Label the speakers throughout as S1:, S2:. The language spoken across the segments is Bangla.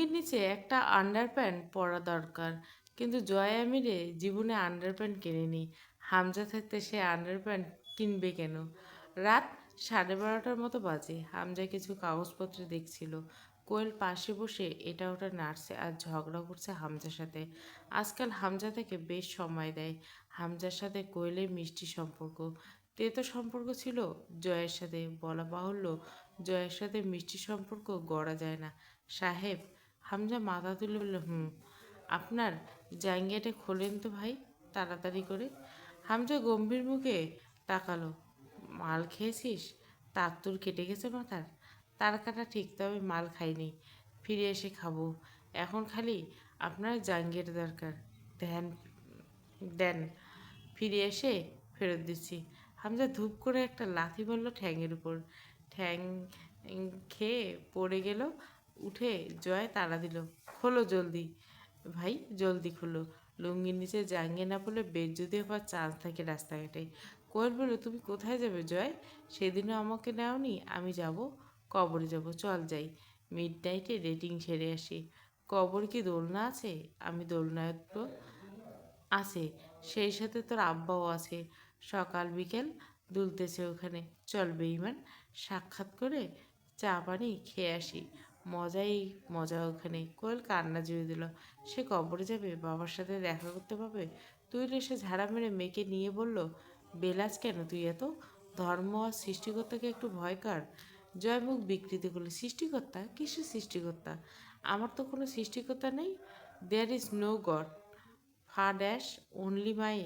S1: লুঙ্গির নিচে একটা আন্ডারপ্যান্ট পরা দরকার, কিন্তু জয় আমিরে জীবনে আন্ডারপ্যান্ট কেনেনি। হামজা থাকতে সে আন্ডারপ্যান্ট কিনবে কেন? রাত 12:30টার মতো বাজে। হামজা কিছু কাগজপত্র দেখছিল। কোয়েল পাশে বসে এটা ওটা নাড়ছে আর ঝগড়া করছে হামজার সাথে। আজকাল হামজা তাকে বেশ সময় দেয়। হামজার সাথে কোয়েলের মিষ্টি সম্পর্ক, তেতো সম্পর্ক ছিল জয়ের সাথে। বলা বাহুল্য, জয়ের সাথে মিষ্টি সম্পর্ক গড়া যায় না। সাহেব, হামজা মাথা তুলে বলল, হুম। আপনার জাঙ্গিয়াটা খোলেন তো ভাই, তাড়াতাড়ি করে। হামজা গম্ভীর মুখে তাকালো। মাল খেয়েছিস? তার তোর কেটে গেছে মাথার? তার কাটা ঠিক, তবে মাল খাইনি, ফিরে এসে খাবো। এখন খালি আপনার জাঙ্গিয়ার দরকার। ধ্যান দেন, ফিরে এসে ফেরত দিচ্ছি। হামজা ধূপ করে একটা লাথি মারল ঠ্যাংয়ের উপর। ঠ্যাং খেয়ে পড়ে গেল। উঠে জয় তাড়া দিল, খোলো জলদি ভাই, জলদি খোলো। লুঙ্গির নিচে জাঙ্গিয়ে না পড়লে বেজ্জতি হবার চান্স থাকে রাস্তাঘাটে। কোয়েল বলল, তুমি কোথায় যাবে জয়? সেদিনও আমাকে নেওনি। আমি যাব, কবরে যাব, চল যাই। মিড নাইটে ডেটিং সেরে আসি। কবর কি দোলনা আছে? আমি দোলনায় উঠবো? আছে, সেই সাথে তোর আব্বাও আছে। সকাল বিকেল দুলতেছে ওখানে। চল বেইমান, সাক্ষাৎ করে চা পানি খেয়ে আসি। মজাই মজা ওখানে। কোয়েল কান্না জুড়ে দিল। সে কবরে যাবে, বাবার সাথে দেখা করতে পাবে। তুই এসে ঝাড়া মেরে মেয়েকে নিয়ে বলল, বেলাজ কেন তুই এত? ধর্ম আর সৃষ্টিকর্তাকে একটু ভয় কর। জয় মুখ বিকৃতি করল। সৃষ্টিকর্তা? কিসের সৃষ্টিকর্তা? আমার তো কোনো সৃষ্টিকর্তা নেই। There is no God. ফা dash only my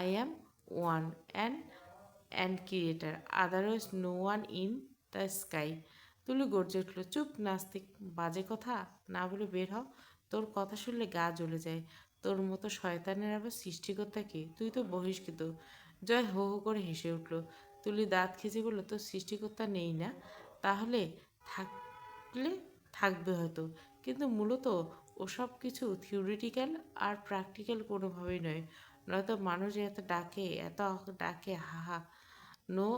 S1: I am one and creator, otherwise no one in the sky. তুলি গর্জে উঠল, চুপ নাস্তিক, বাজে কথা না বলে বের হ। তোর কথা শুনলে গা জ্বলে যায়। তোর মতো শয়তানের আবার সৃষ্টিকর্তা কে? তুই তো বহিষ্কৃত। জয় হো হো করে হেসে উঠল। তুলি দাঁত খেঁচে বলল, তোর সৃষ্টিকর্তা নেই না? তাহলে থাকলে থাকবে হয়তো, কিন্তু মূলত ওসব কিছু থিওরিটিক্যাল আর প্র্যাকটিক্যাল কোনোভাবেই নয়। নয়তো মানুষ এত ডাকে, হাহা। No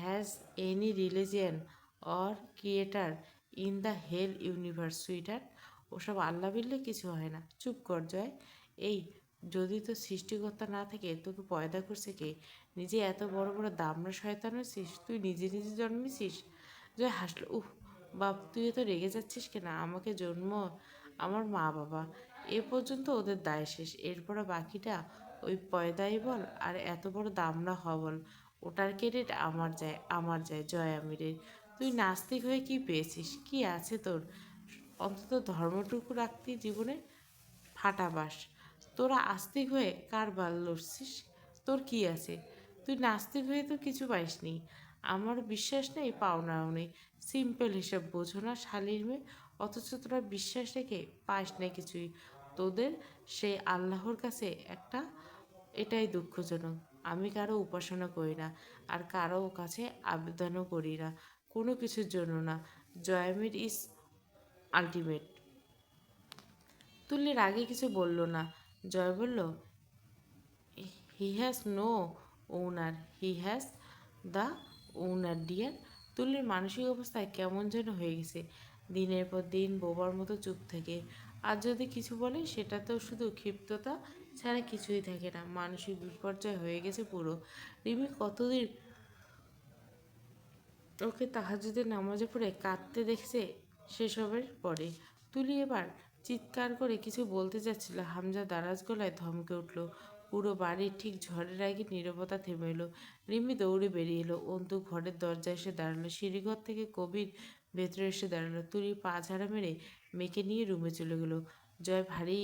S1: has any religion or creator in the whole universe সুইটার। ওসব আল্লাহ বিল্লে কিছু হয় না। চুপ কর জয়। এই, যদি তো সৃষ্টিকর্তা না থাকে তোকে পয়দা করছে কে? নিজে এত বড় বড় দামড়া শয়তান হয়েছিস, তুই নিজে নিজে জন্মেছিস? জয় হাসলো, উহ বাপ, তুই এত রেগে যাচ্ছিস কেন? আমাকে জন্ম আমার মা বাবা, এ পর্যন্ত ওদের দায় শেষ। এরপরে বাকিটা ওই পয়দাই বল আর এত বড় দামড়া হ বল, ওটার ক্রেডিট আমার যায় জয় আমিরের। তুই নাস্তিক হয়ে কি পেয়েছিস? কি আছে তোর? অন্তত ধর্মটুকু রাখতি জীবনে। ফাটাবাস, তোরা আস্তিক হয়ে কার বাল লড়ছিস? তোর কি আছে? তুই নাস্তিক হয়ে তো কিছু পাইসনি। আমার বিশ্বাস নেই, পাওনাও নেই। সিম্পল হিসাব বোঝো না শালির মেয়ে? অথচ তোরা বিশ্বাস রেখে পাস না কিছুই। তোদের সেই আল্লাহর কাছে একটা, এটাই দুঃখজনক। আমি কারো উপাসনা করি না, আর কারো কাছে আবেদনও করি না, কোনো কিছুর জন্য না। জয়ামির ইজ আলটিমেট। তুলির আগে কিছু বলল না। জয় বলল, he has no owner, he has the owner dear. তুলির মানসিক অবস্থায় কেমন যেন হয়ে গেছে। দিনের পর দিন বোবার মতো চুপ থাকে। আর যদি কিছু বলে সেটা তো শুধু ক্ষিপ্ততা ছাড়া কিছুই থাকে না। মানসিক বিপর্যয় হয়ে গেছে পুরো। রিমি কতদিন ওকে তাহাজ্জুদের নামাজে পড়ে কাঁদতে দেখছে সেসবের পরে। তুলি এবার চিৎকার করে কিছু বলতে যাচ্ছিল, হামজা দারাজ গলায় ধমকে উঠল। পুরো বাড়ির ঠিক ঝড়ের আগে নীরবতা থেমে এলো। রিমি দৌড়ে বেরিয়ে এলো। অন্তু ঘরের দরজায় এসে দাঁড়ালো। সিঁড়িঘর থেকে কবির ভেতরে এসে দাঁড়ালো। তুলি পা ঝাড়া মেরে মেয়েকে নিয়ে রুমে চলে গেল। জয় ভারী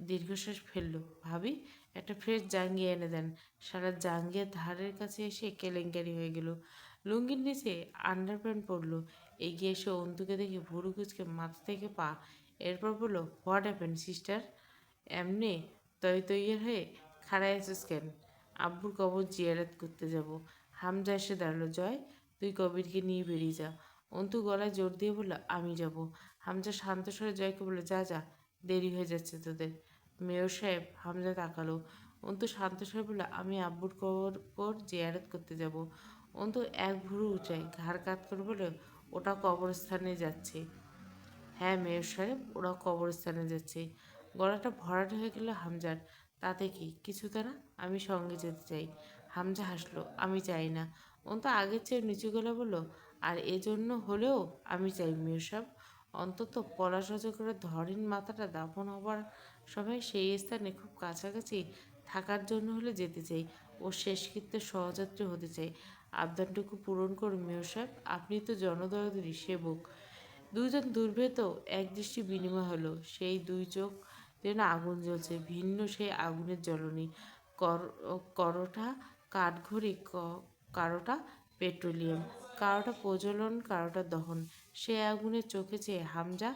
S1: দীর্ঘশ্বাস ফেললো। ভাবি, একটা ফ্রেশ জাঙ্গিয়া এনে দেন। সারা জাঙ্গিয়ার ধারের কাছে এসে কেলেঙ্কারি হয়ে গেল। লুঙ্গির নিচে আন্ডারপ্যান্ট পরলো। এগিয়ে এসে অন্তুকে দেখে ভুরু কুচকে মাথা থেকে পা। এরপর বলল, হোয়াট হ্যাপেন সিস্টার? এমনি তৈয়ার হয়ে খাড়ায় আছিস কেন? আব্বুর কবর জিয়ারত করতে যাব। হামজা এসে দাঁড়ালো। জয়, তুই কবিরকে নিয়ে বেরিয়ে যা। অন্তু গলায় জোর দিয়ে বলল, আমি যাব। হামজা শান্ত স্বরে জয়কে বলল, যা যা, দেরি হয়ে যাচ্ছে তোদের। মেয়র সাহেব, হামজা তাকালো। অন্তু শান্ত স্বরে বলল, আমি আব্বুর কবর জিয়ারত করতে যাব। অন্তু এক ভুরু উঁচায় ঘাড় কাত করে বলে, ওটা কবরস্থানে যাচ্ছে। হ্যাঁ মেয়র সাহেব, ওরা কবরস্থানে যাচ্ছে। গলাটা ভরাট হয়ে গেল হামজার। তাতে কি, কিছুতে না, আমি সঙ্গে যেতে চাই। হামজা হাসলো। আমি চাই না। অন্ত আগের চেয়ে নিচু গলা বলল, আর এজন্য হলেও আমি চাই মেয়র সাহেব। অন্তত পলাশ অজগরের ধরেন মাথাটা দাফন হবার সময় সেই স্থানে খুব কাছাকাছি থাকার জন্য হলে যেতে চাই। ও শেষকৃত্যের সহযাত্রী হতে চাই। আবদারটুকু পূরণ করুন মেয়র সাহেব। আপনি তো জনদরদী সেবক। দুইজন দুর্ভেদ্য একদৃষ্টি বিনিময় হলো। সেই দুই চোখ যেন আগুন জ্বলছে, ভিন্ন সেই আগুনের জ্বলনি। করোটা কাঠঘড়ি, কারোটা পেট্রোলিয়াম, কারোটা প্রজ্বলন, কারোটা দহন। সে আগুনের চোখে চেয়ে হামজা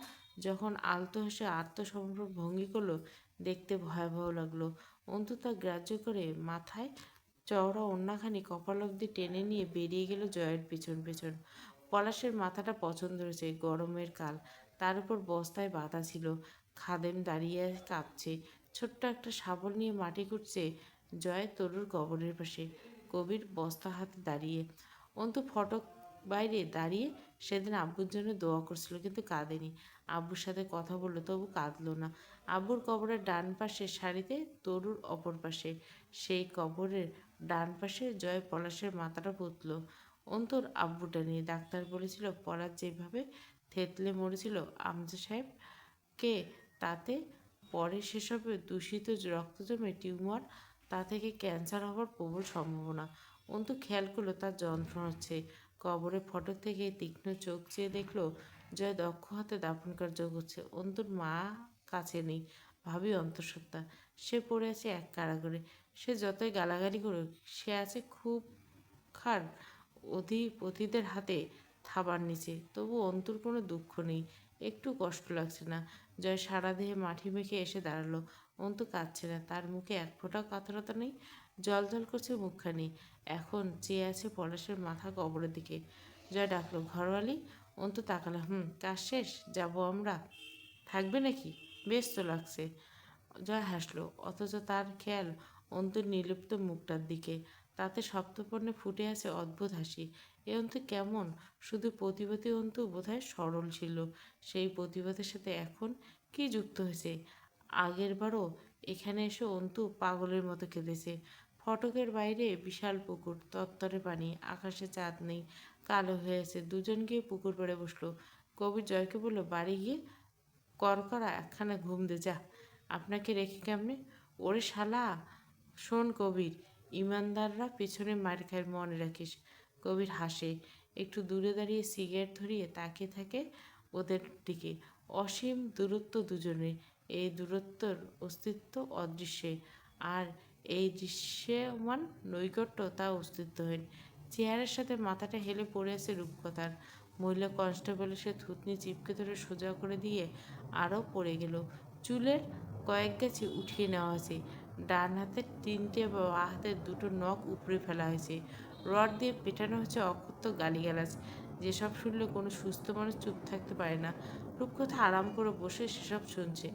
S1: যখন আলতো হেসে আত্মসমর্পণ ভঙ্গি করলো, দেখতে ভয়াবহ লাগলো। অন্তত তা গ্রাহ্য করে মাথায় চওড়া ওড়নাখানি কপাল অব্দি টেনে নিয়ে বেরিয়ে গেল জয়ের পেছন পেছন। পলাশের মাথাটা পছন্দ হয়েছে। গরমের কাল, তার উপর বস্তায় বাঁধা ছিল। খাদেম দাঁড়িয়ে কাঁপছে। ছোট্ট একটা শাবল নিয়ে মাটি খুঁড়ছে জয় তরুর কবরের পাশে। কবির বস্তা হাতে দাঁড়িয়ে। অন্তু ফটক বাইরে দাঁড়িয়ে সেদিন আব্বুর জন্য দোয়া করছিল, কিন্তু কাঁদেনি। আব্বুর সাথে কথা বললো, তবু কাঁদলো না। আব্বুর কবরের ডান পাশে সারিতে, তরুর অপর পাশে। সেই কবরের ডান পাশে জয় পলাশের মাথাটা পুঁতল অন্তর আব্বুটা নিয়ে। ডাক্তার বলেছিল পলাশ যেভাবে থেতলে মরেছিল আমজা সাহেবকে, তাতে পরে সেসবে দূষিত রক্ত জমে টিউমার, তা থেকে ক্যান্সার হওয়ার প্রবল সম্ভাবনা। অন্তু খেয়াল করলো তার যন্ত্রণা হচ্ছে। কবরের ফটক থেকে তীক্ষ্ণ চোখ চেয়ে দেখলো জয় দক্ষ হাতে দাফন কার্য করছে। অন্তুর মা কাছে নেই, ভাবি অন্তঃসত্ত্বা। সে পড়ে আছে এক কারাগারে। সে যতই গালাগালি করুক, সে আছে খুব খার অধিপতিদের হাতে থাবার নিচে। তবু অন্তুর কোনো দুঃখ নেই, একটু কষ্ট লাগছে না। জয় সারা দেহে মাটি মেখে এসে দাঁড়ালো। অন্তু কাঁদছে না, তার মুখে এক ফোঁটাও কাতরতা নেই। জল জল করছে মুখখানি। এখন চেয়ে আছে পলাশের মাথা কবরের দিকে। জয় ডাকলো, ঘরওয়ালি। অন্তু তাকালো। কাজ শেষ, যাবো আমরা? থাকবে নাকি? বেশ তো লাগছে। জয় হাসলো, অথচ তার খেয়াল অন্তুর নির্লিপ্ত মুখটার দিকে। তাতে সপ্তপর্ণে ফুটে আছে অদ্ভুত হাসি। এ অন্তু কেমন? শুধু প্রতিবাদী অন্তু বোধহয় সরল ছিল। সেই প্রতিবাদের সাথে এখন কি যুক্ত হয়েছে? আগের বারও এখানে এসে অন্তু পাগলের মতো কেঁদেছে। ফটকের বাইরে বিশাল পুকুর, তত্তরে পানি, আকাশে চাঁদ নেই, কালো হয়ে আছে। দুজন গিয়ে পুকুর পাড়ে বসলো। কবির জয়কে বলল, বাড়ি গিয়ে করকরা একখানা ঘুম দে যা। আপনাকে রেখে কেমনে? ওরে শালা, শোন কবির, ইমানদাররা পেছনে মার খায়, মনে রাখিস। কবির হাসে। একটু দূরে দাঁড়িয়ে সিগারেট ধরিয়ে তাকিয়ে থাকে ওদের দিকে। অসীম দূরত্ব দুজনের। এই দূরত্বর অস্তিত্ব অদৃশ্যে, আর এই দৃশ্যমান নৈকট্য তা অস্তিত্বহীন। চেয়ারের সাথে মাথাটা হেলে পড়ে আছে রূপকথার। মহিলা কনস্টেবল সে থুতনি চিপকে ধরে সোজা করে দিয়ে আরও পড়ে গেল। চুলের কয়েক গাছি উঠিয়ে নেওয়া হয়েছে। ডান হাতের তিনটে, বাঁ হাতের দুটো নখ উপড়ে ফেলা হয়েছে। রড দিয়ে পেটানো হচ্ছে অকথ্য গালিগালাজ, যেসব শুনলে কোনো সুস্থ মানুষ চুপ থাকতে পারে না। রূপকথা আরাম করে বসে সেসব শুনছে।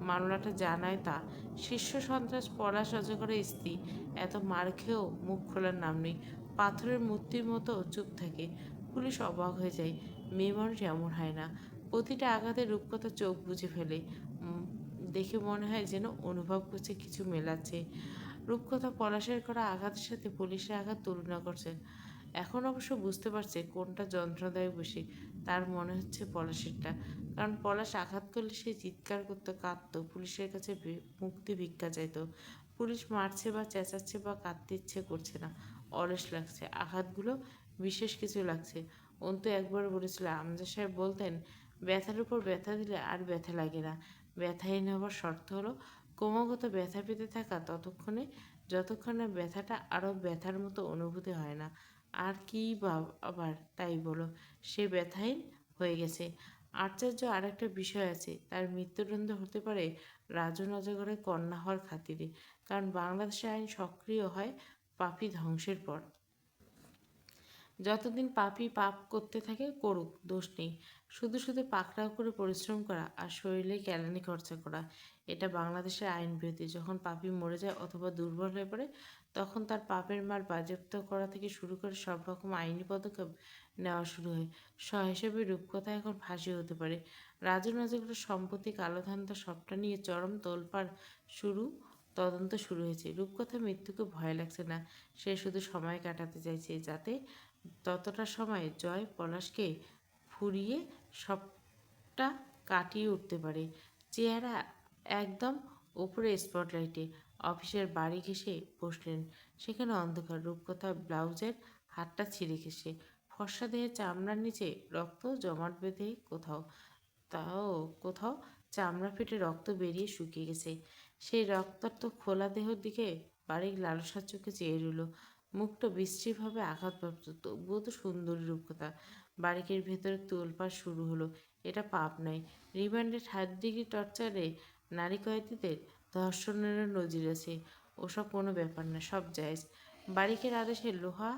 S1: মামলাটা জানায় তা। শীর্ষ সন্ত্রাস পলাশ অজগরের স্ত্রী এত মার খেয়েও মুখ খোলার নাম নেই। পাথরের মূর্তির মতো চুপ থাকে। পুলিশ অবাক হয়ে যায়। মেয়ে মানুষ এমন হয় না। প্রতিটা আঘাতে রূপকথা চোখ বুজে ফেলে। দেখে মনে হয় যেন অনুভব করছে কিছু মেলাচ্ছে। রূপকথা পলাশের করা আঘাতের সাথে পুলিশের আঘাত তুলনা করছে। এখন অবশ্য বুঝতে পারছে কোনটা যন্ত্রণাদায়ক বেশি। তার মনে হচ্ছে পলাশেরটা। কারণ পলাশ আঘাত করলে সে চিৎকার করতো, কাঁদতো, পুলিশের কাছে মুক্তি ভিক্ষা চাইতো। পুলিশ মারছে বা চেঁচাচ্ছে বা কাঁদতে ইচ্ছে করছে না, অলস লাগছে। আঘাতগুলো বিশেষ কিছু লাগছে। অন্তু একবার বলেছিল, আমজা সাহেব বলতেন, ব্যথার উপর ব্যথা দিলে আর ব্যথা লাগে না। ব্যথাহীন হবার শর্ত হলো ক্রমাগত ব্যথা পেতে থাকা ততক্ষণে, যতক্ষণ না ব্যথাটা আরও ব্যথার মতো অনুভূতি হয় না। আর কী বা আবার তাই বলো, সে ব্যথাহীন হয়ে গেছে। আশ্চর্য আরেকটা বিষয় আছে, তার মৃত্যুদণ্ড হতে পারে রাজন অজগরের কন্যা হওয়ার খাতিরে। কারণ বাংলাদেশের আইন সক্রিয় হয় পাপী ধ্বংসের পর। যতদিন পাপী পাপ করতে থাকে করুক, দোষ নেই। শুধু শুধু পাকড়াও করে পরিশ্রম করা আর শরীরে কেলানি খরচা করা, এটা বাংলাদেশের আইন বিরোধী। যখন পাপী মরে যায় অথবা দুর্বল হয়ে পড়ে, তখন তার পাপের মাল বাজেয়াপ্ত করা থেকে শুরু করে সব রকম আইনি পদক্ষেপ নেওয়া শুরু হয়। হিসেবে রূপকথা এখন ফাঁসি হতে পারে। রাজু নাজুকের সম্পত্তি কালোধান্দা সবটা নিয়ে চরম তোলপাড় শুরু তদন্ত শুরু হয়েছে। রূপকথা মৃত্যুকে ভয় লাগছে না, সে শুধু সময় কাটাতে চাইছে, যাতে ততটা সময় জয় পলাশকে ফুরিয়ে সবটা কাটিয়ে উঠতে পারে। চেহারা একদম ওপরে স্পটলাইটে অফিসের বাড়ি ঘেঁষে বসলেন। সেখানে অন্ধকার। রূপকথা ব্লাউজের হাতটা ছিঁড়ে গেছে, ফর্সা দেহে চামড়ার নিচে রক্ত জমাট বেঁধে তাও কোথাও চামড়া ফেটে রক্ত বেরিয়ে শুকিয়ে গেছে। সেই রক্তাক্ত খোলা দেহর দিকে বাড়ির লালসার চোখে চেয়ে রইল। মুখটা বিশ্রীভাবে আঘাতপ্রাপ্ত, তবুও তো সুন্দরী রূপকথা। বাড়ির ভেতরে তোলপাড় শুরু হলো। এটা পাপ নয়। রিমান্ডে 3rd ডিগ্রি টর্চারে নারী কয়েদিদের ধর্ষণেরও নজির আছে। ওসব কোনো ব্যাপার না, সব জায়েজ। বারিকের আদেশে লোহা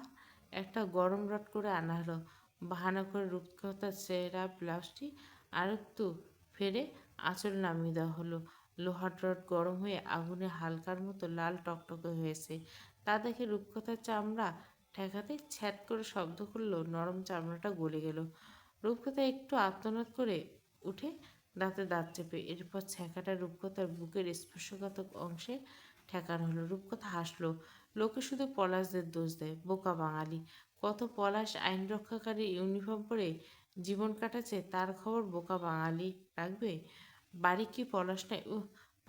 S1: একটা গরম রড করে আনা হলো। বাহানা করে রূপকথার ছেঁড়া ব্লাউজটি আরেকটু ফেরে আঁচল নামিয়ে দেওয়া হলো। লোহার রড গরম হয়ে আগুনে হালকার মতো লাল টকটকে হয়েছে। তা দেখে রূপকথার চামড়া ঠেকাতে ছ্যাঁত করে শব্দ করলো, নরম চামড়াটা গলে গেল। রূপকথা একটু আর্তনাদ করে উঠে দাঁতে দাঁত চেপে, এরপর ছ্যাঁকাটা রূপকথার বুকের স্পর্শকাতর অংশে ঠেকানো হলো। রূপকথা হাসলো। লোকে শুধু পলাশদের দোষ দেয়, বোকা বাঙালি। কত পলাশ আইন রক্ষাকারী ইউনিফর্ম পরে জীবন কাটাচ্ছে, তার খবর বোকা বাঙালি রাখবে? বাড়ি কি পলাশ নয়?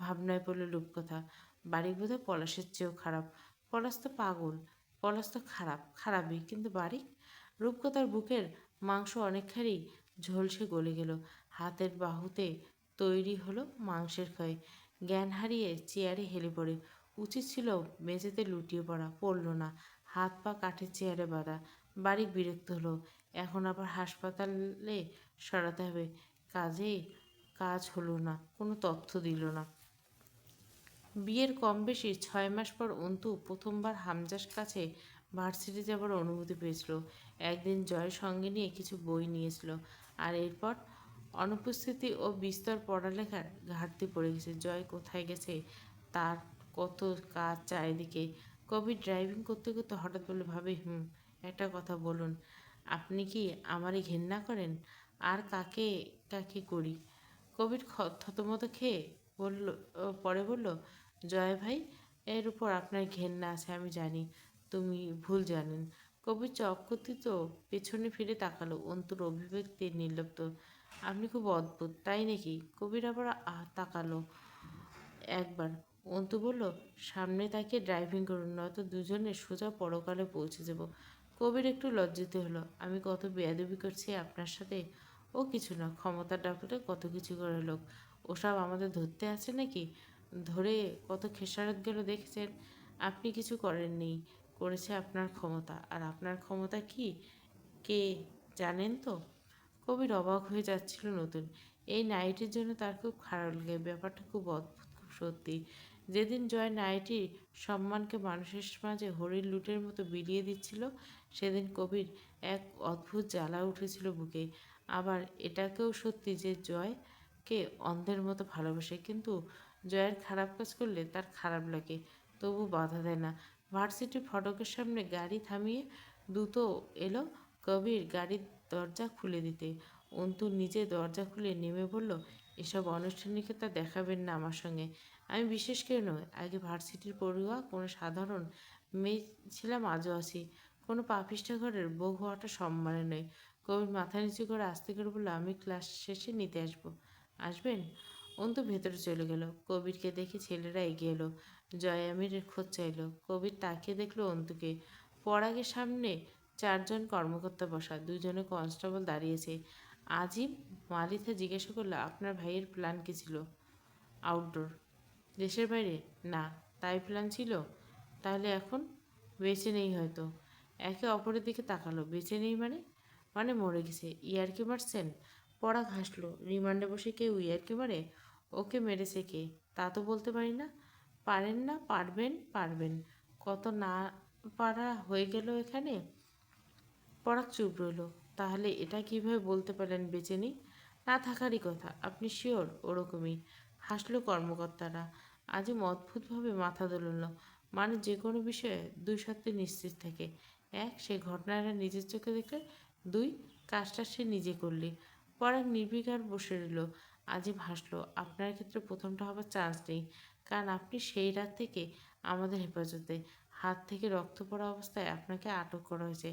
S1: ভাবনায় পড়ল রূপকথা। বাড়ি বোধহয় পলাশের চেয়েও খারাপ। পলাশ তো পাগল, পলাশ তো খারাপই, কিন্তু বাড়ি? রূপকথার বুকের মাংস অনেকখানি ঝলসে গলে গেল। হাতের বাহুতে তৈরি হলো মাংসের ক্ষয়। জ্ঞান হারিয়ে চেয়ারে হেলে পড়ে। উচিত ছিল মেঝেতে লুটিয়ে পড়া, পড়ল না। হাত পা কাঠের চেয়ারে বাঁধা। বাড়ি বিরক্ত হলো। এখন আবার হাসপাতালে সরাতে হবে। কাজ হলো না, কোনো তথ্য দিল না। বিয়ের কম বেশি 6 মাস পর অন্তু প্রথমবার হামজার কাছে ভার্সিটি যাবার অনুমতি পেয়েছিল। একদিন জয়ের সঙ্গে নিয়ে কিছু বই নিয়েছিল, আর এরপর অনুপস্থিতি ও বিস্তর পড়ালেখার ঘাটতি পড়ে গেছে। জয় কোথায় গেছে, তার কত কাজ চারিদিকে। কবির ড্রাইভিং করতে করতে হঠাৎ বলে, ভাবি একটা কথা বলুন, আপনি কি আমারই ঘেন্না করেন? আর কাকে কাকে করি? কবির থতমত খেয়ে পরে বলল, জয় ভাই, এর উপর আপনার ঘেন্না আছে আমি জানি, তুমি ভুল জানেন। কবির চক্ষুস্থিত পেছনে ফিরে তাকালো। অন্তুর অভিব্যক্তি নির্লিপ্ত। আপনি খুব অদ্ভুত, তাই নাকি? কবির আবার তাকালো একবার। অন্তু বলল, সামনে তাকিয়ে ড্রাইভিং করুন, নয়তো দুজনে সোজা পরকালে পৌঁছে যাব। কবির একটু লজ্জিত হলো। আমি কত বেয়াদবি করছি আপনার সাথে? ও কিছু না, ক্ষমতার ডাকলে কত কিছু করে লোক। ওসব আমাদের ধরতে আছে নাকি? ধরে কত খেসারত গেল দেখেছেন? আপনি কিছু করেননি, করেছে আপনার ক্ষমতা। আর আপনার ক্ষমতা কি, কে জানেন তো? কবির অবাক হয়ে যাচ্ছিল নতুন। এই নাইটির জন্য তার খুব খারাপ লাগে। ব্যাপারটা খুব অদ্ভুত, খুব সত্যি। যেদিন জয় নাইটির সম্মানকে মানুষের মাঝে হরিণ লুটের মতো বিলিয়ে দিচ্ছিল, সেদিন কবির এক অদ্ভুত জ্বালা উঠেছিল বুকে। আবার এটাকেও সত্যি যে জয়কে অন্ধের মতো ভালোবাসে, কিন্তু জয়ের খারাপ কাজ করলে তার খারাপ লাগে, তবু বাধা দেয় না। ভার্সিটির ফটকের সামনে গাড়ি থামিয়ে দ্রুত এলো কবির গাড়ির দরজা খুলে দিতে। অন্তু নিজে দরজা খুলে নেমে বলল, এসব আনুষ্ঠানিকতা দেখাবেন না আমার সঙ্গে। আমি বিশেষ কেউ নই, আগে ভার্সিটির পড়ুয়া, কোনো সাধারণ মেয়ে ছিলাম, আজও আছি। কোনো পাপিষ্ঠা ঘরের বউ হওয়াটা সম্মানে নয়। কবির মাথা নিচু করে আস্তে করে বলল, আমি ক্লাস শেষে নিতে আসবেন? অন্তু ভেতরে চলে গেল। কবিরকে দেখে ছেলেরা এগিয়ে এলো। জয় আমিরের খোঁজ চাইল। কবির তাকিয়ে দেখলো অন্তুকে। পরাগের সামনে 4জন কর্মকর্তা বসা, 2জনে কনস্টেবল দাঁড়িয়েছে। আজিম মালিথা জিজ্ঞাসা করলো, আপনার ভাইয়ের প্ল্যান কী ছিল? আউটডোর। দেশের বাইরে? না। তাই প্ল্যান ছিল? তাহলে এখন? বেঁচে নেই হয়তো। একে অপরের দিকে তাকালো। বেঁচে নেই মানে? মানে মরে গেছে। ইয়ার্কি মারছেন? পরাগ হাসলো। রিমান্ডে বসে কেউ ইয়ার্কি মারে? ওকে মেরেছে কে তা তো বলতে পারি না। পারেন না? পারবেন। কত না পারা হয়ে গেল এখানে। পরাগ চুপ রইল। তাহলে এটা কিভাবে বলতে পারেন বেঁচে নেই? না থাকারই কথা। আপনি শিওর? ওরকমই। হাসলো কর্মকর্তারা। আজিম অদ্ভুতভাবে মাথা দোলাল। মানে যে কোনো বিষয়ে 2 সত্যি নিশ্চিত থাকে। 1, সে ঘটনাটা নিজের চোখে দেখলে। 2, কাজটা সে নিজে করলে। পরাগ নির্বিকার বসে রইল। আজিম হাসলো। আপনার ক্ষেত্রে প্রথমটা হবার চান্স নেই, কারণ আপনি সেই রাত থেকে আমাদের হেফাজতে। হাত থেকে রক্ত পড়া অবস্থায় আপনাকে আটক করা হয়েছে।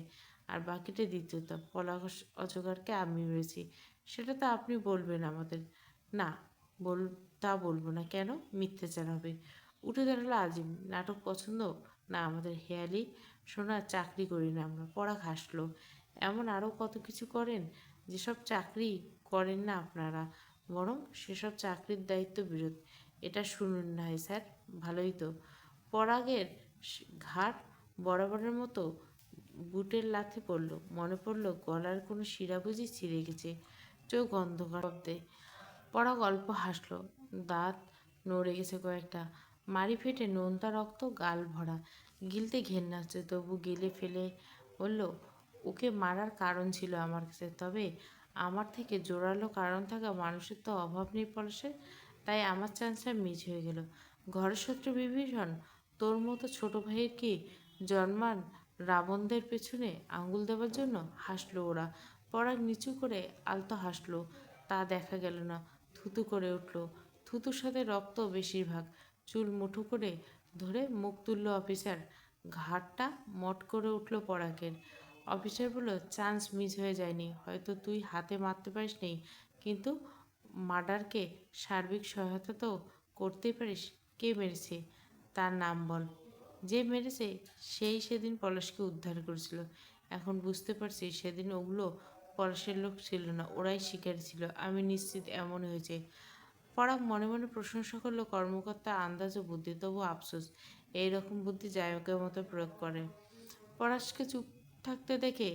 S1: আর বাকিটা দ্বিতীয়ত, পলাশ অজগরকে আমি মেরেছি। সেটা তো আপনি বলবেন আমাদের। না, বল তা বলবো না। কেন? মিথ্যাচার হবে। উঠে দাঁড়ালো আজিম। নাটক পছন্দ না আমাদের? হেয়ালি সোনার চাকরি করি না আমরা। পরাগ হাসলো। এমন আরও কত কিছু করেন যেসব চাকরি করেন না আপনারা, বরং সেসব চাকরির দায়িত্ব বিরোধ। এটা শুনুন নাই স্যার, ভালোই তো। পরাগের ঘাট বরাবরের মতো বুটের লাথি পড়ল। মনে পড়ল গলার কোনো শিরা বুঝি ছিঁড়ে গেছে। চোখ অন্ধকার শব্দে। পরাগ অল্প হাসল। দাঁত নড়ে গেছে কয়েকটা। মাড়ি ফেটে নোনতা রক্ত গাল ভরা। গিলতে ঘেন্না হচ্ছে, তবু গিলে ফেলে বলল, ওকে মারার কারণ ছিল আমার কাছে, তবে আমার থেকে জোরালো কারণ থাকা মানুষের তো অভাব নেই পলাশের। তাই আমার চান্সটা মিস হয়ে গেল। ঘরের শত্রু বিভীষণ, তোর মতো ছোট ভাইয়ের কি জন্মান রাবণদের পেছনে আঙ্গুল দেওয়ার জন্য? হাসলো ওরা। পরাগ নিচু করে আলতো হাসলো। তা দেখা গেল না। থুতু করে উঠল। থুতুর সাথে রক্ত বেশিরভাগ। চুল মুঠো করে ধরে মুখ তুলল অফিসার। ঘাড়টা মট করে উঠল পরাগের। অফিসার বলল, চান্স মিস হয়ে যায়নি। হয়তো তুই হাতে মারতে পারিস নি, কিন্তু মার্ডারকে সার্বিক সহায়তা তো করতেই পারিস। কে মেরেছে? তার নাম বল। যে মেরেছে সেই সেদিন পলাশকে উদ্ধার করেছিল। এখন বুঝতে পারছি সেদিন ওগুলো পলাশের লোক ছিল না, ওরাই শিকারী ছিল। আমি নিশ্চিত এমন হয়েছে। পরাগ মনে মনে প্রশংসা করলো কর্মকর্তা আন্দাজ ও বুদ্ধি, তবু আফসোস এইরকম বুদ্ধি জায়কের মতো প্রয়োগ করে। পলাশকে চুপ থাকতে দেখে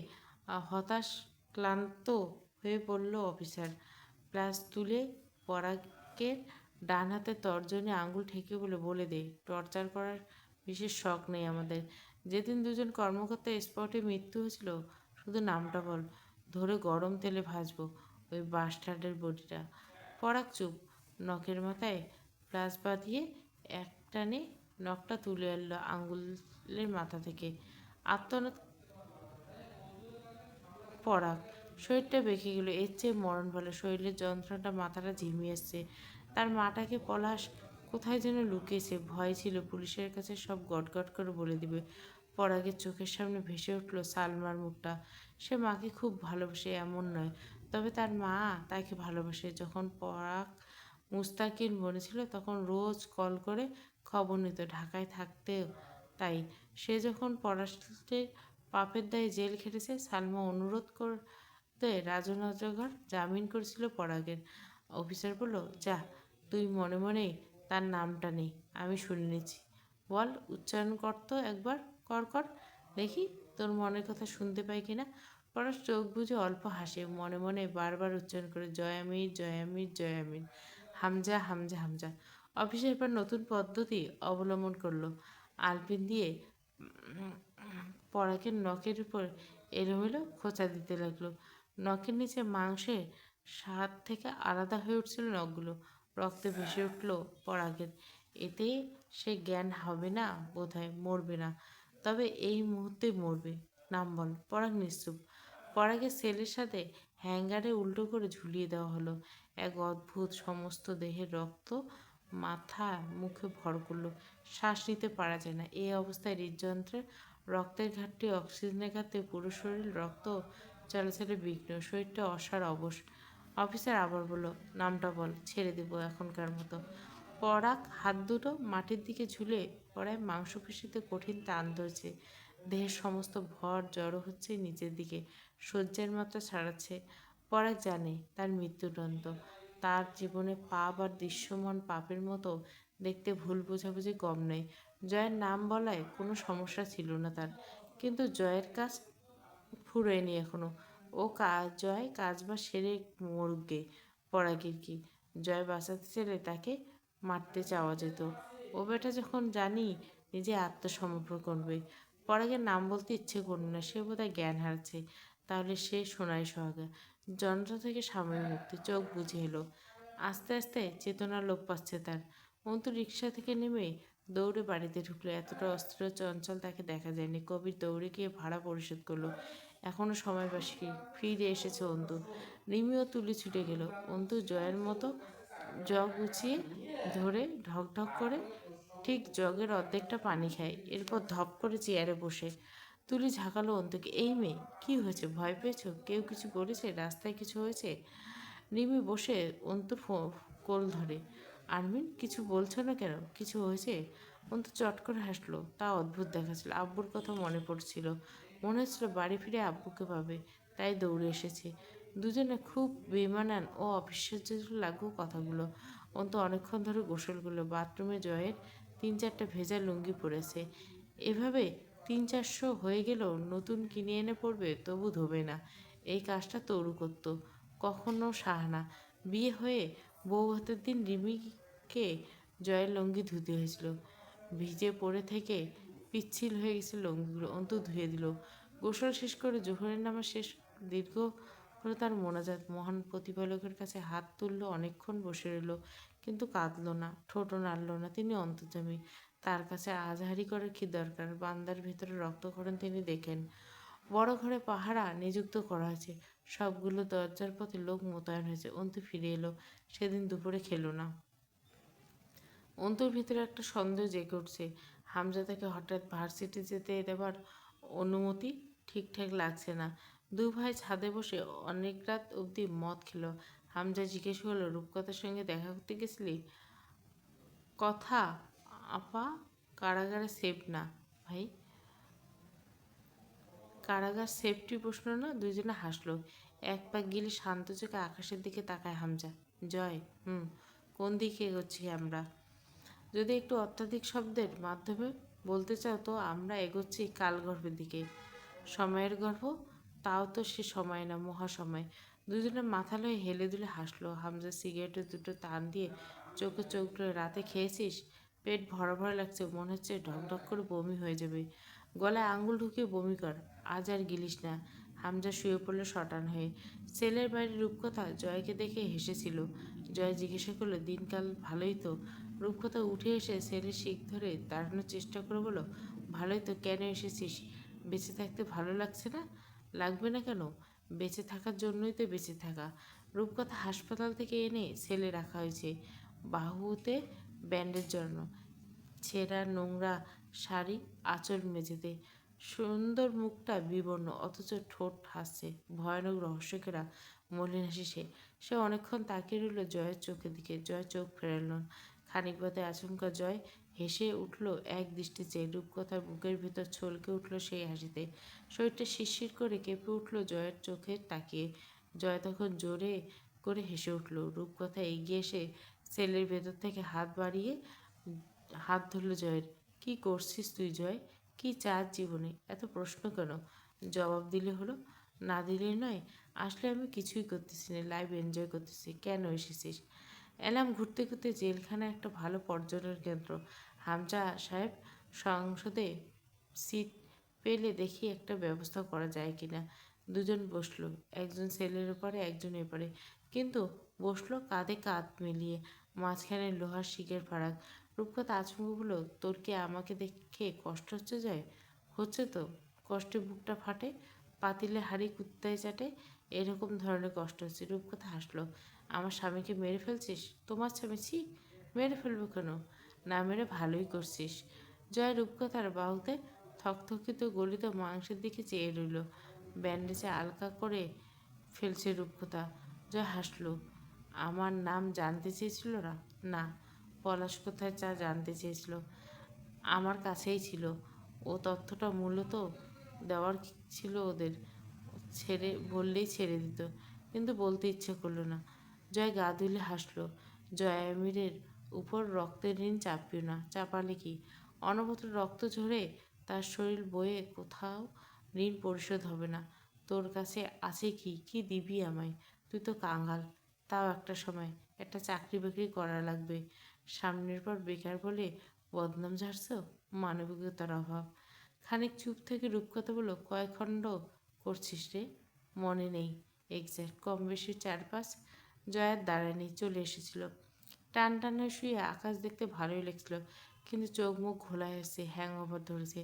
S1: হতাশ ক্লান্ত হয়ে পড়ল অফিসার। প্লাস তুলে পরাগের ডান হাতে তর্জনী আঙুল ঠেকে বলে দে, টর্চার করার বিশেষ শখ নেই আমাদের। যেদিন দুজন কর্মকর্তা স্পটে মৃত্যু হয়েছিল, শুধু নামটা বল, ধরে গরম তেলে ভাজবো ওই বাস্টার্ডের বডিটা। পরাগ চুপ। নখের মাথায় প্লাস বাঁধিয়ে একটানে নখটা তুলে আনলো আঙ্গুলের মাথা থেকে। আত্মনাদ পরাগ। শরীরটা বেঁকে গেল। এর চেয়ে মরণ ভালো। শরীরের যন্ত্রণাটা, মাথাটা ঝিমিয়ে এসছে। তার মাটাকে পলাশ কোথায় যেন লুকিয়েছে। ভয় ছিল পুলিশের কাছে সব গটগট করে বলে দিবে। পরাগের চোখের সামনে ভেসে উঠল সালমার মুখটা। সে মাকে খুব ভালোবাসে এমন নয়, তবে তার মা তাকে ভালোবাসে। যখন পরাগ মুস্তাকিন বনেছিল তখন রোজ কল করে খবর নিত, ঢাকায় থাকতেও তাই। সে যখন পলাশের পাপের দায়ে জেল খেটেছে, সালমা অনুরোধ করতে রাজনগর জামিন করেছিল পরাগের। অফিসার বলল, যা, তুই মনে মনেই তার নামটা নেই, আমি শুনে নিচ্ছি। বল, উচ্চারণ কর তো একবার। কর কর দেখি তোর মনের কথা শুনতে পাই কিনা। পলাশ চোখ বুজে অল্প হাসে, মনে মনে বারবার উচ্চারণ করে, জয়ামির জয়ামির জয়ামির, হামজা হামজা হামজা। অফিসে এবার নতুন পদ্ধতি অবলম্বন করলো। আলপিন দিয়ে পরাগের নখের উপর এলোমেলো খোঁচা দিতে লাগলো। নখের নিচে মাংসের স্বাদ থেকে আলাদা হয়ে উঠছিল নখগুলো। রক্তে ভেসে উঠল পরাগের। এতে সে জ্ঞান হবে না বোধহয়, মরবে না, তবে এই মুহূর্তে মরবে। নাম বল। পরাগ নিশ্চুপ। পরাগের সেলের সাথে হ্যাঙ্গারে উল্টো করে ঝুলিয়ে দেওয়া হলো। এক অদ্ভুত সমস্ত দেহের রক্ত মাথা মুখে ভর করলো। শ্বাস নিতে পারা যায় না। এই অবস্থায় হৃদযন্ত্রে রক্তের ঘাটতি, অক্সিজেনের ঘাটতি, পুরো শরীর রক্ত চলাচলে বিঘ্ন, শরীরটা অসাড় অবশ। অফিসার আবার বলল, নামটা বল, ছেড়ে দেবো এখনকার মতো। পরাগ হাত দুটো মাটির দিকে ঝুলে পড়ায় মাংসপেশিতে কঠিন টান ধরছে। দেহের সমস্ত ভর জড়ো হচ্ছে নিচের দিকে, সহ্যের মাত্রা ছাড়াচ্ছে। পরাগ জানে তার মৃত্যুদণ্ড। তার জীবনে পাপ আর দৃশ্যমান পাপের মতো দেখতে ভুল বোঝাবুঝি কম নয়। জয়ের নাম বলায় কোনো সমস্যা ছিল না তার, কিন্তু জয়ের কাজ ফুরোয়নি এখনো। জয় কাজবাজ সেরে মরগে। পরাগের কি? জয় বাঁচাতে চাইলে তাকে মারতে চাওয়া যেত। ও বেটা যখন জানি নিজে আত্মসমর্পণ করবে। পরাগের নাম বলতে ইচ্ছে করল না। সে বোধহয় জ্ঞান হারাচ্ছে। তাহলে সে সোনাই সোহাগা। যন্ত্র থেকে সাময়িক মুক্তি। চোখ বুঝে এলো। আস্তে আস্তে চেতনা লোপ পাচ্ছে তার। অন্তু রিক্সা থেকে নেমে দৌড়ে বাড়িতে ঢুকলো। এতটা অস্থির চঞ্চল তাকে দেখা যায়নি। কবির দৌড়ে গিয়ে ভাড়া পরিশোধ করলো। এখনো সময় বাসি ফিরে এসেছে অন্তু। রিমিও তুলে ছুটে গেল। অন্তু জয়ের মতো জগ গুছিয়ে ধরে ঢক ঢক করে ঠিক জগের অর্ধেকটা পানি খায়, এরপর ধপ করে চেয়ারে বসে। তুলি ঝাঁকালো অন্তুকে, এই মেয়ে কি হয়েছে, ভয় পেয়েছো, কেউ কিছু বলেছে, রাস্তায় কিছু হয়েছে? রিমি বসে অন্তুর কোল ধরে। আরমিন, কিছু বলছো না কেন, কিছু হয়েছে? অন্তু চট করে হাসলো, তা অদ্ভুত দেখাচ্ছিল। আব্বুর কথা মনে পড়ছিল, মনে হচ্ছিল বাড়ি ফিরে আব্বুকে পাবে, তাই দৌড়ে এসেছে। দুজনে খুব বেমানান ও অবিশ্বাস্য লাগলো কথাগুলো। অন্তু অনেকক্ষণ ধরে গোসল করলো। বাথরুমে জয়ের 3-4টা ভেজা লুঙ্গি পরেছে। এভাবে 300-400 হয়ে গেলেও নতুন কিনে এনে পড়বে, তবু ধোবে না। এই কাজটা তরু করতো, কখনো সাহানা। বিয়ে হয়ে বউ ভাতের দিন রিমিকে জয়ের লুঙ্গি ধুতে হয়েছিল। ভিজে পড়ে থেকে পিচ্ছিল হয়ে গেছে লুঙ্গিগুলো। অন্তু ধুয়ে দিল। গোসল শেষ করে জোহরের নামাজ শেষ দীর্ঘ হলো তার মোনাজাত। মহান প্রতিপালকের কাছে হাত তুলল, অনেকক্ষণ বসে রইল, কিন্তু কাঁদল না, ঠোঁটও নাড়ল না। তিনি অন্তর্যামী, তার কাছে আজহারি করার কী দরকার? বান্দার ভেতরে রক্তক্ষরণ তিনি দেখেন। বড় ঘরে পাহারা নিযুক্ত করা হয়েছে, সবগুলো দরজার পথে লোক মোতায়েন হয়েছে। অন্তু ফিরে এলো, সেদিন দুপুরে খেলো না। অন্তুর ভিতরে একটা সন্দেহ জেগে উঠছে। হামজা তাকে হঠাৎ ভার্সিটি যেতে দেবার অনুমতি ঠিকঠাক লাগছে না। দু ভাই ছাদে বসে অনেক রাত অবধি মদ খেলো। হামজা জিজ্ঞেস করলো, রূপকথার সঙ্গে দেখা করতে গেছিলি? কথা আপা কারাগারে সেফ না ভাই, কারাগার সেফটি প্রশ্ন না। দুজনে হাসলো। এক পাক গিলে শান্ত চোখে আকাশের দিকে তাকায় হামজা। জয়, কোন দিকে এগোচ্ছি আমরা? যদি একটু অত্যাধিক শব্দের মাধ্যমে বলতে চাও তো আমরা এগোচ্ছি কালগর্ভের দিকে। সময়ের গর্ভ? তাও তো সে সময় না, মহাসময়। দুজনে মাথা লয়ে হেলে দুলে হাসলো। হামজা সিগারেটের দুটো টান দিয়ে চোখে চোখ ডলে, রাতে খেয়েছিস? পেট ভরা ভরা লাগছে, মনে হচ্ছে ঢকঢক করে বমি হয়ে যাবে। গলায় আঙুল ঢুকিয়ে বমি কর, আজ আর গিলিস না। হামজা শুয়ে পড়লো শটান হয়ে। ছেলের বাড়ির রূপকথা জয়কে দেখে হেসেছিল। জয় জিজ্ঞাসা করলো, দিনকাল ভালোই তো? রূপকথা উঠে এসে ছেলের শিক ধরে দাঁড়ানোর চেষ্টা করে বলো, ভালোই তো, কেন এসেছিস? বেঁচে থাকতে ভালো লাগছে না? লাগবে না কেন? বেঁচে থাকার জন্যই তো বেঁচে থাকা। রূপকথা হাসপাতাল থেকে এনে ছেলে রাখা হয়েছে, বাহুতে ব্যান্ডেজ জন্য, ছেঁড়া নোংরা শাড়ি আঁচল মেঝেতে। সুন্দর মুখটা বিবর্ণ, অথচ ঠোঁট হাসছে, ভয়ানক রহস্যকেরা মলিন হাসি সে। সে অনেকক্ষণ তাকিয়ে রইল জয়ের চোখের দিকে। জয় চোখ ফেরাল না। খানিক বাদে আচমকা জয় হেসে উঠল, এক দৃষ্টি চেয়ে। রূপকথার বুকের ভিতর ছলকে উঠল সেই হাসিতে। শরীরটা শিরশির করে কেঁপে উঠল জয়ের চোখে তাকিয়ে। জয় তখন জোরে করে হেসে উঠল। রূপকথা এগিয়ে এসে সেলের ভেতর থেকে হাত বাড়িয়ে হাত ধরল জয়ের। কি করছিস তুই জয়? কি চাস জীবনে? এত প্রশ্ন কেন? জবাব দিলে হলো। না দিলে নয়। আসলে আমি কিছুই করতেছি না, লাইভ এনজয় করতেছি। কেন এসেছিস? এলাম ঘুরতে ঘুরতে জেলখানা একটা ভালো পর্যটন কেন্দ্র। হামজা সাহেব, সংসদে সিট পেলে দেখি একটা ব্যবস্থা করা যায় কিনা। দুজন বসলো, একজন সেলের ওপারে একজন এপারে, কিন্তু বসলো কাঁধে কাঁধ মিলিয়ে, মাঝখানে লোহার শিকের ফারাক। রূপকথা আচমকা বলল, তোর কি আমাকে দেখে কষ্ট হচ্ছে যায়? হচ্ছে তো, কষ্টে বুকটা ফাটে, পাতিলে হাড়ি কুত্তায় চাটে, এরকম ধরনের কষ্ট হচ্ছে। রূপকথা হাসলো। আমার স্বামীকে মেরে ফেলছিস? তোমার স্বামী? ছি, মেরে ফেলবো কেন? না মেরে ভালোই করছিস। জয় রূপকথার বাহুতে থকথকিত গলিত মাংসের দিকে চেয়ে রইল। ব্যান্ডেজে আলকা করে ফেলছে রূপকথা। জয় হাসলো। আমার নাম জানতে চেয়েছিল না? না। পলাশ কোথায় চা জানতে চেয়েছিল, আমার কাছেই ছিল। ও তথ্যটা মূলত দেওয়ার ছিল ওদের, ছেড়ে বললেই ছেড়ে দিত, কিন্তু বলতে ইচ্ছে করলো না। জয় গা দুলে হাসলো। জয় আমিরের উপর রক্তের ঋণ চাপিও না, চাপালে কি? অনবরত রক্ত ঝরে তার শরীর বয়ে কোথাও ঋণ পরিশোধ হবে না। তোর কাছে আছে কি, কি দিবি আমায়? তুই তো কাঙাল। তাও একটা সময় একটা চাকরি বাকরি করা লাগবে। সামনের পর বেকার বলে বদনাম ঝাড়ছ, মানবিকতার অভাব। খানিক চুপ থেকে রূপকথা বলল, কয় খণ্ড করছিস রে? মনে নেই এক্স্যাক্ট, কম বেশি 4-5। জয়ার দাঁড়ায়নি, চলে এসেছিল। টান টান হয়ে শুয়ে আকাশ দেখতে ভালোই লাগছিল, কিন্তু চোখ মুখ ঘোলা হয়েছে, হ্যাং ওভার ধরেছে।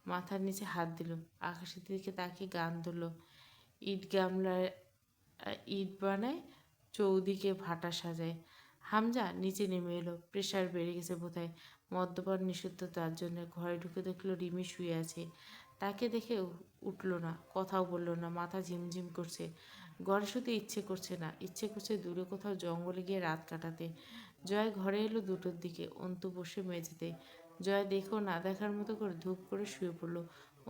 S1: মাথার নিচে হাত দিল, আকাশের দিকে তাকিয়ে গান ধরল। ইট গামলায় ইট বানায়, চৌদিকে ভাটা সাজায়। হামজা নিচে নেমে এলো। প্রেশার বেড়ে গেছে বোধহয়। মদ্যপান নিষিদ্ধ তার জন্য। ঘরে ঢুকে দেখলো রিমি শুয়ে আছে। তাকে দেখে উঠল না, কথাও বলল না। মাথা ঝিমঝিম করছে। ঘরে শুতে ইচ্ছে করছে না, ইচ্ছে করছে দূরে কোথাও জঙ্গলে গিয়ে রাত কাটাতে। জয় ঘরে এলো 2টোর দিকে। অন্তু বসে মেঝেতে। জয় দেখেও না দেখার মতো করে ধূপ করে শুয়ে পড়ল।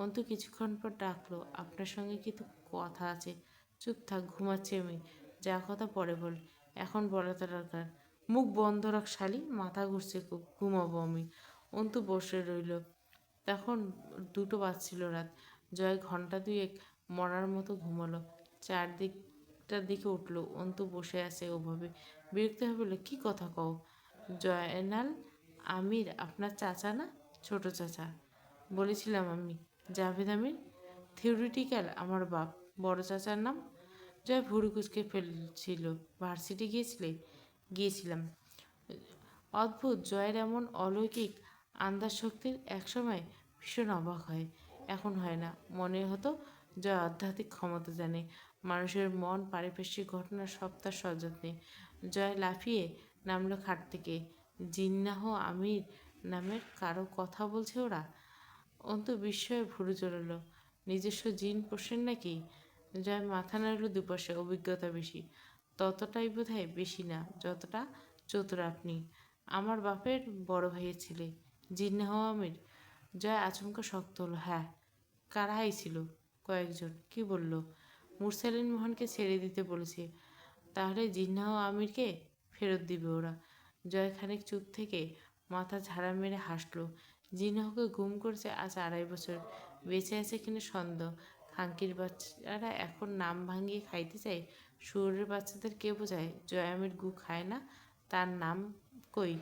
S1: অন্তু কিছুক্ষণ পর ডাকলো, আপনার সঙ্গে কিছু কথা আছে। চুপ থাক, ঘুমাচ্ছি আমি। যা কথা পরে বল, এখন বলাটা দরকার। মুখ বন্ধ রাখ শালি, মাথা ঘুরছে খুব, ঘুমাবো আমি। অন্তু বসে রইল। তখন 2টো বাজছিল রাত। জয় ঘন্টা 2 মরার মতো ঘুমালো। চারদিকটার দিকে উঠলো। অন্তু বসে আছে ওভাবে। বিরক্ত হয়ে বলল, কী কথা কও? জয়নাল আমির আপনার চাচা না? ছোট চাচা। বলেছিলাম আমি। জাভেদ আমির থিওরিটিক্যাল আমার বাপ। বড় চাচার নাম? জয় ভুরু কুচকে ফেলছিল। ভার্সিটি গিয়েছিলে? গিয়েছিলাম। অদ্ভুত, জয়ের এমন অলৌকিক আন্দাজ শক্তির। একসময় ভীষণ অবাক হয়, এখন হয় না। মনে হতো জয় আধ্যাত্মিক ক্ষমতা জানে, মানুষের মন, পারিপার্শ্বিক ঘটনার সব তার সযত্নে। জয় লাফিয়ে নামলো খাট থেকে। জিন্নাহ আমির নামের কারো কথা বলছে ওরা? অন্তু বিস্ময়ে ভুরু চড়ল। নিজস্ব জিন পোষেন নাকি? জয় মাথা নাড়ল দুপাশে। অভিজ্ঞতা বেশি। ততটাই বোধহয় বেশি না যতটা চতুর আপনি। আমার বাপের বড় ভাইয়ের ছেলে। জিন্নাহ আমির? জয় আচমকা শক্ত হলো। হ্যাঁ। কারা আইছিল? কয়েকজন। কি বলল? মুরসালিন মোহনকে ছেড়ে দিতে বলেছে। তাহলে জিন্নাহ আমিরকে ফেরত দিবে ওরা। জয় খানিক চুপ থেকে মাথা ঝাড়া মেরে হাসল। জিন্নাহকে গুম করেছে আজ 2.5 বছর। বেঁচে আছে কিনা সন্দেহ। খানকির বাচ্চারা এখন নাম ভাঙিয়ে খাইতে চায়। শুয়োরের বাচ্চাদের কে বোঝায় জয় আমির গু খায় না? তার নাম কই?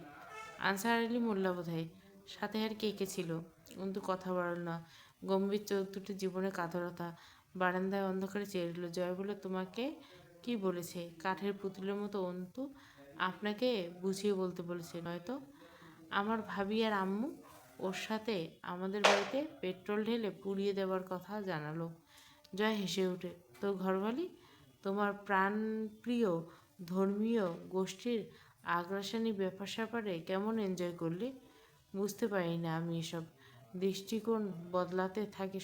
S1: আনসার আলী মোল্লা বোধহয়। সাথে আর কে কে ছিল? অন্তু কথা বাড়ল না। গম্ভীর চোখ দুটি জীবনে কাতরতা। বারান্দায় অন্ধকারে চেয়ে রইল। জয় বলল, তোমাকে কি বলেছে? কাঠের পুতুলের মতো। অন্তু আপনাকে বুঝিয়ে বলতে বলেছে নয়তো? আমার ভাবি আর আম্মু ওর সাথে আমাদের বাড়িতে পেট্রোল ঢেলে পুড়িয়ে দেওয়ার কথা জানালো। জয় হেসে ওঠে। তোর ঘরবালি? তোমার প্রাণপ্রিয় ধর্মীয় গোষ্ঠীর আগ্রাসানি ব্যাপার স্যাপারে কেমন এনজয় করলে? বুঝতে পারি না আমি এসব। দৃষ্টিকোণ বদলাতে থাকে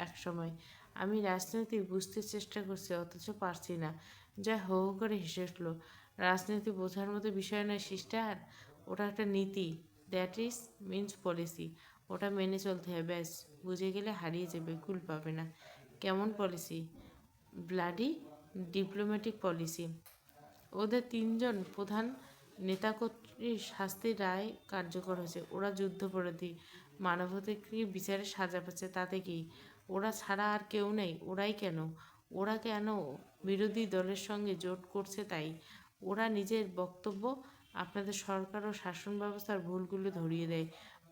S1: এক সময়। আমি রাজনীতি বুঝতে চেষ্টা করছি, অথচ পারছি না। যা হো হো করে হেসে উঠল। রাজনীতি বোঝার মতো বিষয় নয় সিস্টার। ওটা একটা নীতি। That is means policy. ওটা মেনে চলতে হয়, ব্যাস। বুঝে গেলে হারিয়ে যাবে, কুল পাবে না। কেমন পলিসি? Bloody diplomatic policy. ওদের 3জন প্রধান নেতাকর্মীর শাস্তির রায় কার্যকর হয়েছে। ওরা যুদ্ধাপরাধী, মানবাধিকার বিচারে সাজা পাচ্ছে। তাতে কি? ওরা ছাড়া আর কেউ নেই? ওরাই কেন? ওরা কেন বিরোধী দলের সঙ্গে জোট করছে তাই? ওরা নিজের বক্তব্য আপনাদের সরকার ও শাসন ব্যবস্থার ভুলগুলো ধরিয়ে দেয়,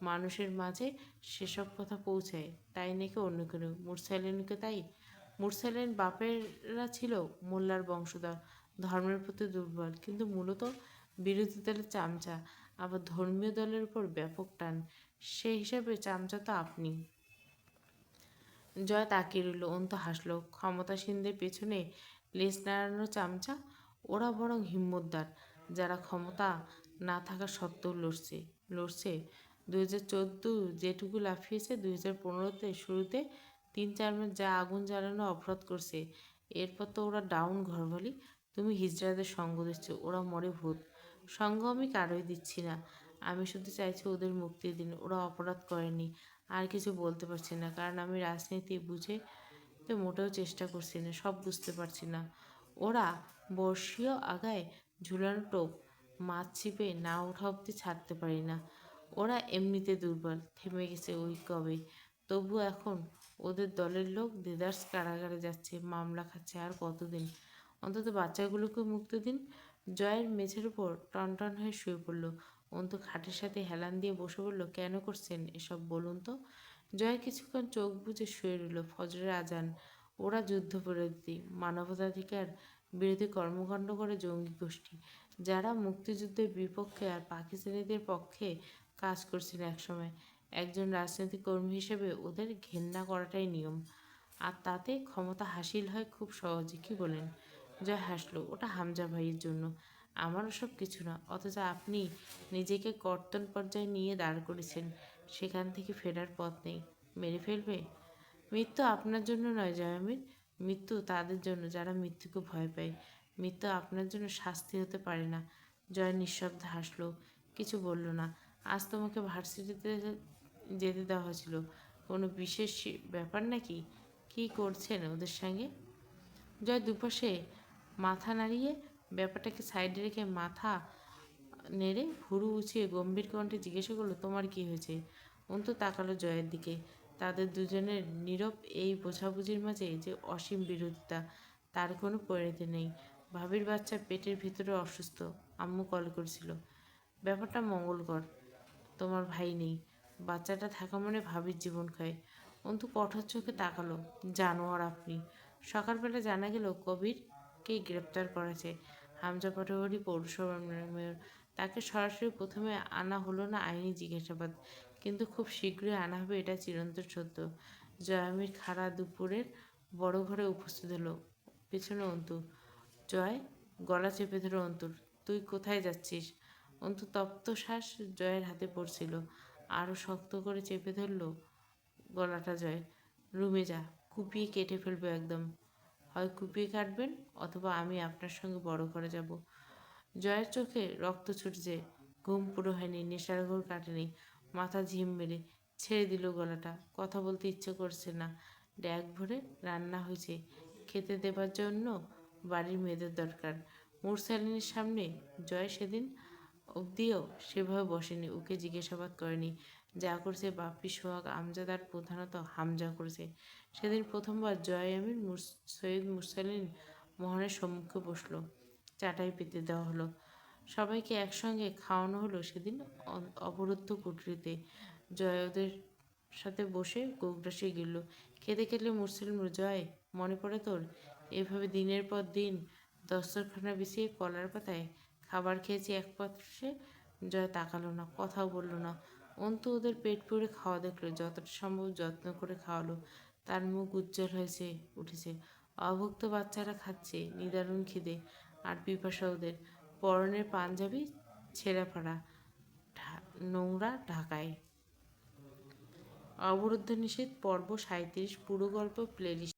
S1: মানুষের মাঝে সেসব কথা পৌঁছায়। তাই নাকি অন্য কেন? মুরসালিনকে তাই? মুরসালিন বাপেরা ছিল মোল্লার বংশধর, ধর্মের প্রতি দুর্বল, কিন্তু মূলত বিরোধী দলের চামচা। আবার ধর্মীয় দলের উপর ব্যাপক টান। সেই হিসাবে চামচা তো আপনি। জয় তাকিয়ে রইল। অন্তু হাসল। ক্ষমতাসীনদের পেছনে লেজ নাড়ানো চামচা? ওরা বরং হিম্মতদার, যারা ক্ষমতা না থাকা সত্ত্বেও লড়ছে। 2014 যেটুকু লাফিয়েছে, 2015-তে শুরুতে 3-4 মাস যা আগুন জ্বালানো অপরাধ করছে, এরপর তো ওরা ডাউন ঘরবালি। তুমি হিজড়াদের সঙ্গ দিচ্ছ, ওরা মরে ভূত। সঙ্গ আমি কারোই দিচ্ছি না। আমি শুধু চাইছি ওদের মুক্তি দিন। ওরা অপরাধ করেনি। আর কিছু বলতে পারছি না, কারণ আমি রাজনীতি বুঝতে মোটেও চেষ্টা করছি না, সব বুঝতে পারছি না। ওরা বর্ষীয় আগায় ঝুলানো টোপ, মাছ ছিপে না ওঠা অবধি ছাড়তে পারি না। ওরা এমনিতে দুর্বল, থেমে গেছে ওই কবে। তবু এখন ওদের দলের লোক দেদার্স কারাগারে যাচ্ছে, মামলা খাচ্ছে। আর কতদিন? অন্তত বাচ্চাগুলোকে মুক্তি দিন। জয়ের মেঝের উপর টনটন হয়ে শুয়ে পড়ল। অন্তু খাটের সাথে হেলান দিয়ে বসে বলল, কেন করছেন এসব বলুন তো? জয় কিছুক্ষণ চোখ বুজে শুয়ে রইল। ফজরের আজান। ওরা যুদ্ধবিরোধী, মানবাধিকার বিরোধী কর্মকাণ্ড করে জঙ্গি গোষ্ঠী, যারা মুক্তিযুদ্ধের বিপক্ষে আর পাকিস্তানিদের পক্ষে কাজ করছিল একসময়। একজন রাজনৈতিক কর্মী হিসেবে ওদের ঘেন্না করাটাই নিয়ম। আর তাতে ক্ষমতা হাসিল হয় খুব সহজে, কি বলেন? জয় হাসলো। ওটা হামজা ভাইয়ের জন্য, আমার ওসব কিছু না। অথচ আপনি নিজেকে কর্তন পর্যায়ে নিয়ে দাঁড় করেছেন, সেখান থেকে ফেরার পথ নেই। মেরে ফেলবে? মৃত্যু আপনার জন্য নয় জয়ামির, মৃত্যু তাদের জন্য যারা মৃত্যুকে ভয় পায়। মৃত্যু আপনার জন্য শাস্তি হতে পারে না। জয় নিঃশব্দে হাসলো, কিছু বলল না। আজ তোমাকে ভার্সিটিতে যেতে দেওয়া হয়েছিল, কোনো বিশেষ ব্যাপার নাকি? কি করছেন ওদের সঙ্গে? জয় দুপাশে মাথা নাড়িয়ে ব্যাপারটাকে সাইডে রেখে মাথা নেড়ে ভুরু উঁচিয়ে গম্ভীর কণ্ঠে জিজ্ঞাসা করলো, তোমার কি হয়েছে? অন্তু তাকালো জয়ের দিকে। তাদের দুজনের নীরব এই বোঝাবুঝির মাঝে যে অসীম বিরোধিতা, তার কোনো পরিণতি নেই। ভাবির বাচ্চা পেটের ভিতরে অসুস্থ, আম্মু কল করেছিল। ব্যাপারটা মঙ্গলকর, তোমার ভাই নেই, বাচ্চাটা থাকা মানে ভাবির জীবন ক্ষয়। অন্তু কঠোর চোখে তাকালো, জানোয়ার আপনি। সকালবেলা জানা গেল কবিরকে গ্রেপ্তার করেছে হামজা পাটোয়ারি পৌরসভার মেয়র। তাকে সরাসরি প্রথমে আনা হলো না আইনি জিজ্ঞাসাবাদ, কিন্তু খুব শীঘ্রই আনা হবে, এটা চিরন্তন সত্য। জয়ামির খাড়া দুপুরের বড় ঘরে উপস্থিত হলো, পেছনে অন্তু। জয় গলা চেপে ধরে অন্তুর, তুই কোথায় যাচ্ছিস? অন্তু তপ্ত শ্বাস জয়ের হাতে পড়ছিল, আরও শক্ত করে চেপে ধরল গলাটা জয়। রুমে যা, কুপিয়ে কেটে ফেলবো একদম। হয় কুপিয়ে কাটবেন, অথবা আমি আপনার সঙ্গে বড় ঘরে যাব। জয়ের চোখে রক্ত ছুটছে, ঘুম পুরো হয়নি, নেশার ঘোর কাটেনি। মাথা ঝিম মেরে ছেড়ে দিল গলাটা, কথা বলতে ইচ্ছে করছে না। ড্যাগ ভরে রান্না হয়েছে, খেতে দেবার জন্য বাড়ির মেয়েদের দরকার। মুরসালিনের সামনে জয় সেদিন অবধিও সেভাবে বসেনি, ওকে জিজ্ঞাসাবাদ করেনি। যা করছে বাপ্পি, সোহাগ, আমজাদ আর প্রধানত হামজা করেছে। সেদিন প্রথমবার জয় আমির সৈয়দ মুরসালিন মোহনের সম্মুখে বসলো, চাটাই পেতে দেওয়া হলো, সবাইকে একসঙ্গে খাওয়ানো হলো। সেদিন অবরুদ্ধ কুঠরিতে জয় ওদের সাথে বসে গোগ্রাসে গিলল। খেতে খেলে মুরসালিন বলল, জয় মনে পড়ে তোর? এভাবে দিনের পর দিন দস্তরখানা বিছিয়ে কলার পাতায় খাবার খেয়েছি এক পাশে। জয় তাকালো না, কথাও বলল না। অন্তু ওদের পেট পুড়ে খাওয়া দেখলো, যতটা সম্ভব যত্ন করে খাওয়ালো। তার মুখ উজ্জ্বল হয়েছে উঠেছে। অভুক্ত বাচ্চারা খাচ্ছে, নিদারুণ খিদে আর পিপাসা ওদের। পরনের পাঞ্জাবি ছেঁড়া ফাড়া, নোংরা ঢাকায়। অবরুদ্ধ নিষেধ পর্ব 37 পুরো গল্প প্লেলিস্ট।